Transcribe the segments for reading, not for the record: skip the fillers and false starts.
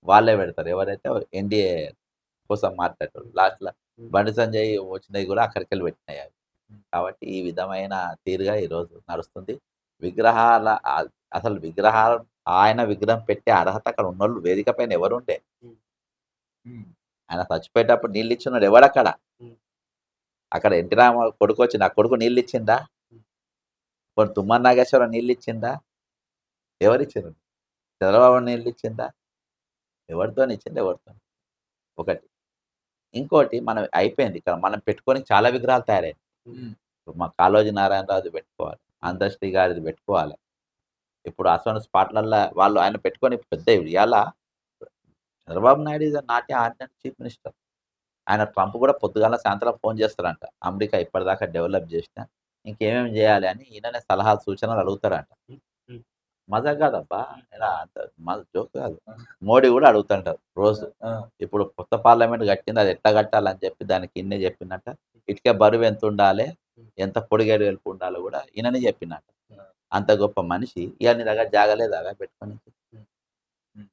వాళ్ళే పెడతారు. ఎవరైతే ఎన్‌డీఏ కోసం మాట్లాడేటోళ్ళు. లాస్ట్‌ల హ్మ్. బండి సంజయ్ వచ్చినయి గూడా అక్కడికెళ్ళి పెట్టినయి అవి. హ్మ్. కాబట్టి ఈ విధమైన తీరుగా ఈరోజు నడుస్తుంది. విగ్రహాల అసలు విగ్రహాలు ఆయన విగ్రహం పెట్టే అర్హత అక్కడ ఉన్నోళ్ళు వేదిక పైన ఎవరుండే? హ్మ్. హ్మ్. ఆయన చచ్చిపోయేటప్పుడు నీళ్ళిచ్చినోడు ఎవడక్కడ? హ్మ్. అక్కడ ఎన్టీ రామారావు కొడుకొచ్చి నా కొడుకు నీళ్ళిచ్చిండా? హ్మ్. పోనీ తుమ్మల నాగేశ్వరరావు నీళ్ళిచ్చిండా? ఎవరిచ్చిండ్రు? చంద్రబాబు నీళ్ళిచ్చిండా? ఎవరితోనిచ్చిండు? ఎవరితోని? ఒకటి. ఇంకోటి మనం అయిపోయింది. ఇక్కడ మనం పెట్టుకోనికి చాలా విగ్రహాలు తయారయ్యాయి. హ్మ్. ఇప్పుడు మా కాళోజీ నారాయణరావుది పెట్టుకోవాలి. అందశ్రీ గారిది పెట్టుకోవాలి. ఇప్పుడు అసోంటి స్పాట్‌లల్లా వాళ్ళు ఆయన పెట్టుకొని పెద్ద ఇయాల Chandrababu Naidu is not a ordinary chief minister. ఆయన ట్రంప్ కూడా పొద్దుగాల సాయంత్రం ఫోన్ చేస్తారంట. అమెరికా ఇప్పటిదాకా డెవలప్ చేసినా ఇంకేమేమి చేయాలి అని ఈయననే సలహాలు, సూచనలు అడుగుతారంట. హ్మ్. హ్మ్. మజాక్ కాదబ్బా! ఇలా అంత జోక్ కాదు. ఆ! మోడీ కూడా అడుగుతుంటారు రోజు. ఆ! ఇప్పుడు కొత్త పార్లమెంట్ కట్టింది అది ఎట్లా కట్టాలని చెప్పి దానికి ఈయన్నే చెప్పిండంట. ఇటుక బరువు ఎంతుండాలే, హ్మ్. ఎంత పొడుగేడు వెలుపు ఉండాలో కూడా ఈయననే చెప్పిండంట. ఆ! అంత గొప్ప మనిషి ఇయాల నీ దగ్గర జాగా లేదా పెట్టుకోనికి? హ్మ్. హ్మ్.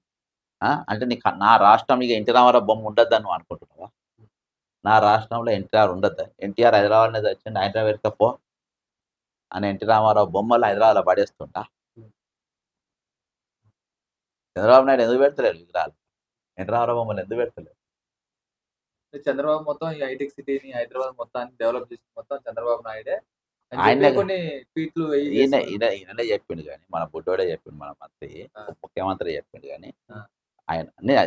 అంటే నా రాష్ట్రం ఇగ ఎన్టీ రామారావు బొమ్మ ఉండద్దని నువ్వు అనుకుంటున్నావా? హ్మ్. నా రాష్ట్రంలో ఎన్టీఆర్ ఉండద్దా? ఎన్టీఆర్ హైదరాబాద్‌లోనే చచ్చిండు. హైదరాబాద్ ఎరుకపో అని ఎన్టీ రామారావు బొమ్మలు హైదరాబాద్‌లో పడేస్తుండా? హ్మ్. చంద్రబాబు నాయుడు ఎందుకు పెడతలేడు విగ్రహాలు? ఎన్టీ రామారావు బొమ్మలు ఎందుకు పెడతలేడు? చంద్రబాబు మొత్తం ఈ హైటెక్ సిటీని, హైదరాబాద్ మొత్తాన్ని డెవలప్ చేసింది మొత్తం చంద్రబాబు నాయుడే అని చెప్పి ఆయన్నే కొన్ని ట్వీట్లు ఈయన చేసేవాళ్ళు. ఈయన ఈయననే చెప్పిండు గాని, మన బుడ్డోడే చెప్పిండు మన మంత్రి. ఆ! ముఖ్యమంత్రి చెప్పిండు గాని, ఆ!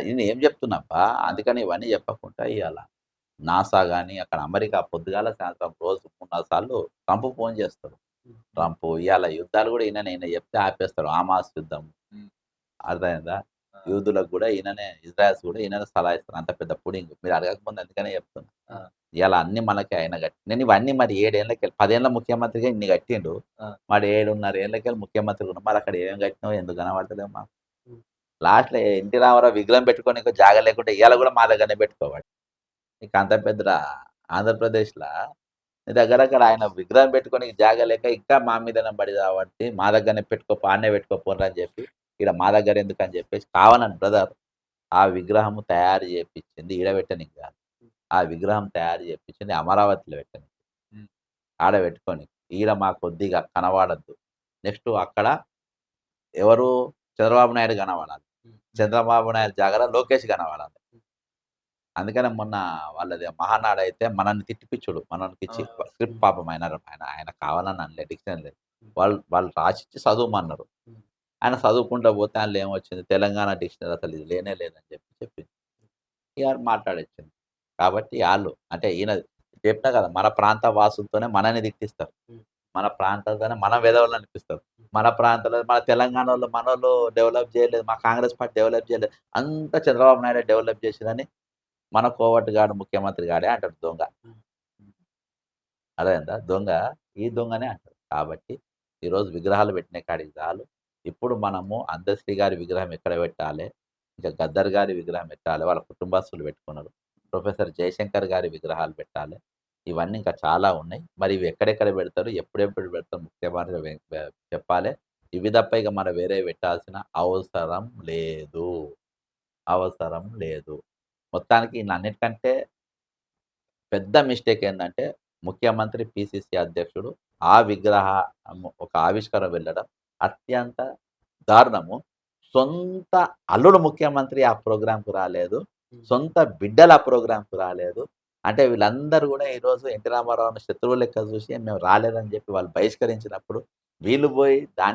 నేను ఏం చెప్తున్నాబ్బా! ఆ! అందుకని ఇవన్నీ చెప్పకుండా ఇయాల నాసా గాని, అక్కడ అమెరికా పొద్దుగాల, సాయంత్రం రోజు 3, 4 సార్లు ట్రంప్‌కి ఫోన్ చేస్తాడు. హ్మ్. హ్మ్. ట్రంప్ ఇయాల యుద్ధాలు కూడా ఈయన చెప్తే ఆపేస్తాడు. హమాస్ యుద్ధం హ్మ్. అర్థమైందా? ఆ! యూదులకు కూడా ఈయననే ఇజ్రాయెల్స్ కూడా ఈయననే సలహా ఇస్తాడు. అంత పెద్ద పుడింగు. మీరు అడగకముందు అందుకనే చెప్తున్నా. ఆ! ఇయాల అన్నీ మనకే ఆయన నేను ఇవన్నీ మరి 7 ఏళ్లకెళ్ళి 10 ఏళ్ల ముఖ్యమంత్రిగా ఇన్ని కట్టిండు. ఆ! మరి 7.5 ఏళ్లకెళ్ళి ముఖ్యమంత్రిగా ఉన్నాం. మరి అక్కడ ఏమేం కట్టినావో ఎందుకు కనపడతలేవు మాకు? హ్మ్. లాస్ట్‌లో ఎన్టీ రామారావు విగ్రహం పెట్టుకోనీకి జాగా లేకుంటే ఇయాల కూడా మా దగ్గరనే పెట్టుకోవాలి. నీకు అంత పెద్ద ఆంధ్రప్రదేశ్‌ల నీ దగ్గర అక్కడ ఆయన విగ్రహం పెట్టుకోనీకి జాగా లేక ఇంకా మా మీదనే పడి కాబట్టి మా దగ్గరనే పెట్టుకోపో ఆడనే పెట్టుకోపోండి అని చెప్పి ఈడ మా దగ్గర ఎందుకని చెప్పేసి కావాలని బ్రదర్ ఆ విగ్రహం తయారు చేపిచ్చింది ఈడ పెట్టనీకి కాదు. ఆ విగ్రహం తయారు చేపిచ్చింది అమరావతిలో పెట్టనీకి. హ్మ్. ఆడ పెట్టుకొని ఈడ మా కొద్దిగా కనబడద్దు. నెక్స్ట్ అక్కడ ఎవరు చంద్రబాబు నాయుడు కనబడాలి. హ్మ్. హ్మ్. చంద్రబాబు నాయుడు జాగాలో లోకేష్ కనబడాలి. హ్మ్. అందుకనే మొన్న వాళ్ళది మహానాడైతే మనల్ని తిట్టిపిచ్చుడు. మనోళ్ళకిచ్చి అవును. స్క్రిప్ట్ హ్మ్. పాపం ఆయన కావాలని అనలే డిక్షనరీ హ్మ్. వాళ్ళు రాసిచ్చి చదువుమన్నారు. హ్మ్. ఆయన చదువుకుంటా పోతే అందులో ఏమొచ్చింది తెలంగాణ డిక్షనరీ అసలు ఇది లేనే లేదని చెప్పింది. ఇగ మాట్లాడొచ్చింది. కాబట్టి ఆళ్ళు అంటే ఈయన చెప్పినా కదా! మన ప్రాంత వాసులతోనే మనల్ని తిట్టిస్తారు. హ్మ్. మన ప్రాంతాలతోనే మనం వెధవలని అనిపిస్తారు. మన ప్రాంతంలో మన తెలంగాణోళ్ళు మనోళ్ళు డెవలప్ చేయలేదు. మా కాంగ్రెస్ పార్టీ డెవలప్ చేయలేదు. అంతా చంద్రబాబు నాయుడే డెవలప్ చేసిందని మన కోవట్టుగాడు ముఖ్యమంత్రి గాడే అంటాడు దొంగ. హ్మ్. హ్మ్. అర్థమైందా? దొంగ ఈ దొంగనే అంటాడు. కాబట్టి ఈరోజు విగ్రహాలు పెట్టిన కాడికి చాలు. ఇప్పుడు మనము అందశ్రీ గారి విగ్రహం ఎక్కడ పెట్టాలె, ఇంకా గద్దర్ గారి విగ్రహం పెట్టాలె. వాళ్ళ కుటుంబస్తులు పెట్టుకున్నారు. ప్రొఫెసర్ జయశంకర్ గారి విగ్రహాలు పెట్టాలె. ఇవన్నీ ఇంకా చాలా ఉన్నాయి. మరి ఇవి ఎక్కడెక్కడ పెడతారు, ఎప్పుడెప్పుడు పెడతారు ముఖ్యమంత్రి చెప్పాలె. ఇవి తప్ప ఇక మనం వేరేవి పెట్టాల్సిన అవసరం లేదు. అవసరం లేదు. మొత్తానికి ఈయనన్నిటికంటే పెద్ద మిస్టేక్ ఏందంటే, ముఖ్యమంత్రి, పీసీసీ అధ్యక్షుడు ఆ ఒక ఆవిష్కరణ వెళ్ళడం అత్యంత దారుణము. సొంత అల్లుడు ముఖ్యమంత్రి ఆ ప్రోగ్రామ్‌కి రాలేదు. హ్మ్. సొంత బిడ్డలు ఆ ప్రోగ్రామ్‌కి రాలేదు. అంటే వీళ్ళందరూ గూడా ఈరోజు ఎన్టీ రామారావుని శత్రువు లెక్క చూసి మేము రాలేదని జెప్పి వాళ్ళు బహిష్కరించినప్పుడు, వీళ్ళు బోయి దాన్ని